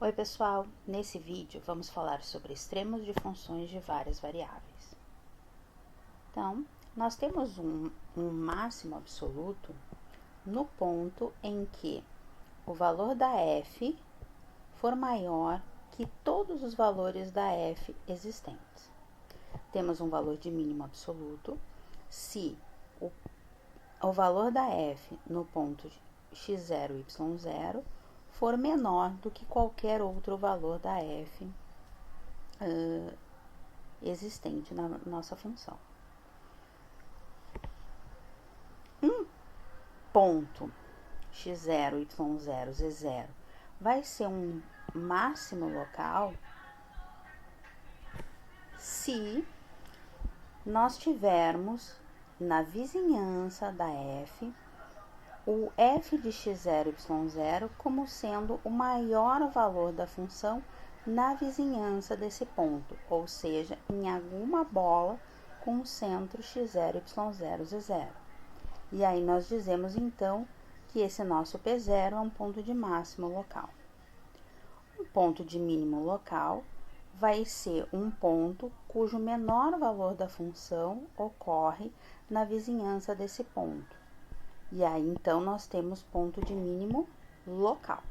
Oi pessoal, nesse vídeo vamos falar sobre extremos de funções de várias variáveis. Então, nós temos um máximo absoluto no ponto em que o valor da f for maior que todos os valores da f existentes. Temos um valor de mínimo absoluto se o valor da f no ponto x0, y0 for menor do que qualquer outro valor da f existente na nossa função. Um ponto x0, y0, z0 vai ser um máximo local se nós tivermos na vizinhança da f o f de x0, y0 como sendo o maior valor da função na vizinhança desse ponto, ou seja, em alguma bola com o centro x0, y0, z0. E aí nós dizemos então que esse nosso P0 é um ponto de máximo local. Um ponto de mínimo local vai ser um ponto cujo menor valor da função ocorre na vizinhança desse ponto. E aí, então, nós temos ponto de mínimo local.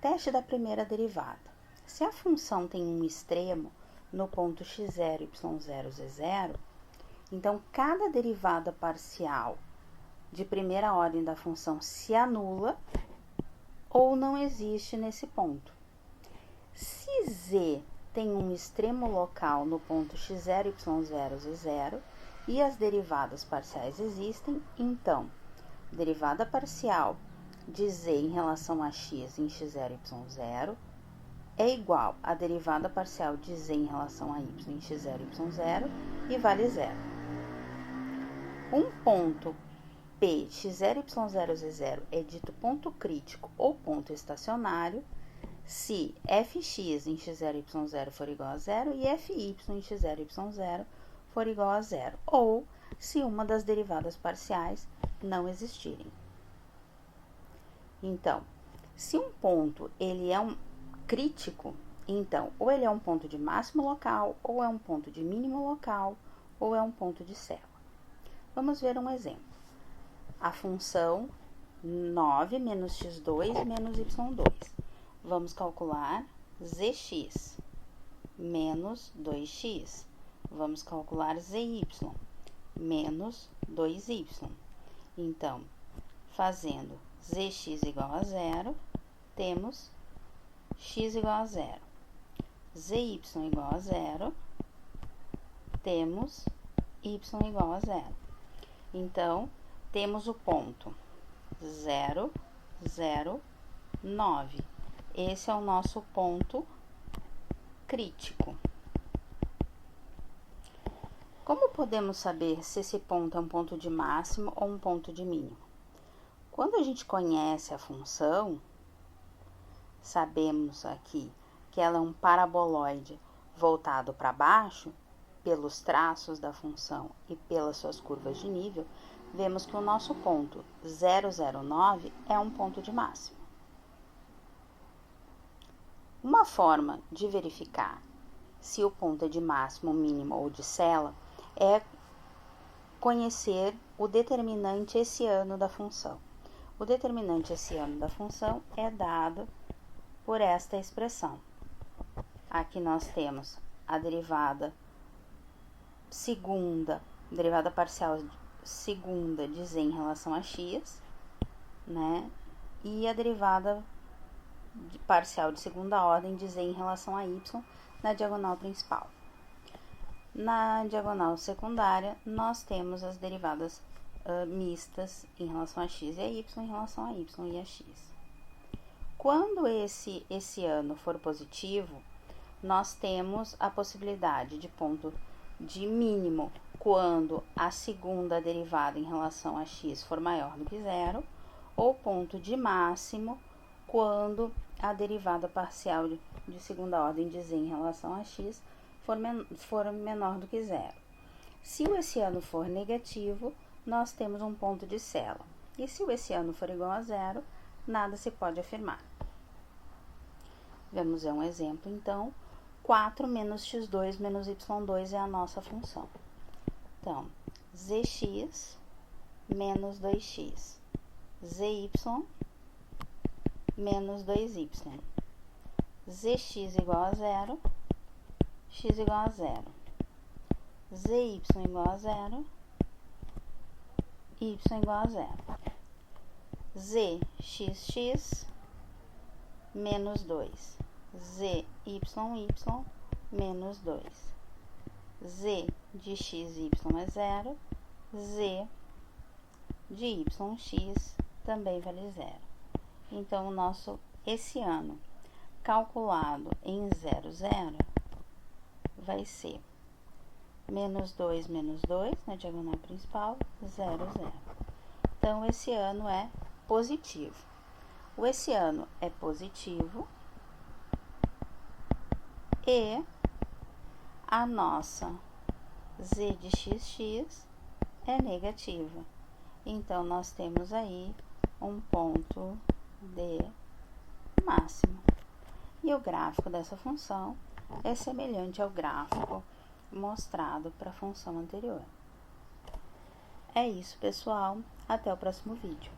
Teste da primeira derivada. Se a função tem um extremo no ponto x0, y0, z0, então, cada derivada parcial de primeira ordem da função se anula ou não existe nesse ponto. Se z tem um extremo local no ponto x0, y0, z0, e as derivadas parciais existem, então, derivada parcial de z em relação a x em x0, y0 é igual a derivada parcial de z em relação a y em x0, y0 e vale zero. Um ponto P, x0, y0, z0 é dito ponto crítico ou ponto estacionário se fx em x0, y0 for igual a zero e fy em x0, y0 for igual a zero, ou se uma das derivadas parciais não existirem. Então, se um ponto ele é um crítico, então, ou ele é um ponto de máximo local, ou é um ponto de mínimo local, ou é um ponto de célula. Vamos ver um exemplo. A função 9 menos x2 menos y2. Vamos calcular zx menos 2x. Vamos calcular zy menos 2y. Então, fazendo zx igual a zero, temos x igual a zero. Zy igual a zero, temos y igual a zero. Então, temos o ponto 0, 0, 9. Esse é o nosso ponto crítico. Como podemos saber se esse ponto é um ponto de máximo ou um ponto de mínimo? Quando a gente conhece a função, sabemos aqui que ela é um paraboloide voltado para baixo, pelos traços da função e pelas suas curvas de nível, vemos que o nosso ponto 009 é um ponto de máximo. Uma forma de verificar se o ponto é de máximo, mínimo ou de célula é conhecer o determinante hessiano da função. O determinante hessiano da função é dado por esta expressão. Aqui nós temos a derivada parcial segunda de z em relação a x, né? E a derivada parcial de segunda ordem de z em relação a y na diagonal principal. Na diagonal secundária, nós temos as derivadas mistas em relação a x e a y, em relação a y e a x. Quando esse hessiano for positivo, nós temos a possibilidade de ponto de mínimo quando a segunda derivada em relação a x for maior do que zero, ou ponto de máximo quando a derivada parcial de segunda ordem de z em relação a x for menor do que zero. Se o hessiano for negativo, nós temos um ponto de célula. E se o hessiano for igual a zero, nada se pode afirmar. Vamos ver um exemplo, então. 4 menos x2 menos y2 é a nossa função. Então, zx menos 2x, zy menos 2y, zx igual a 0, x igual a 0, zy igual a 0, y igual a 0, zxx menos 2, zyy menos 2, z de xy é 0, z de yx também vale 0. Então, esse ano calculado em 0, 0, vai ser menos 2, na diagonal principal, 0, 0. Então, esse ano é positivo. O esse ano é positivo e a nossa z de xx é negativa. Então, nós temos aí um ponto de máximo. E o gráfico dessa função é semelhante ao gráfico mostrado para a função anterior. É isso, pessoal. Até o próximo vídeo.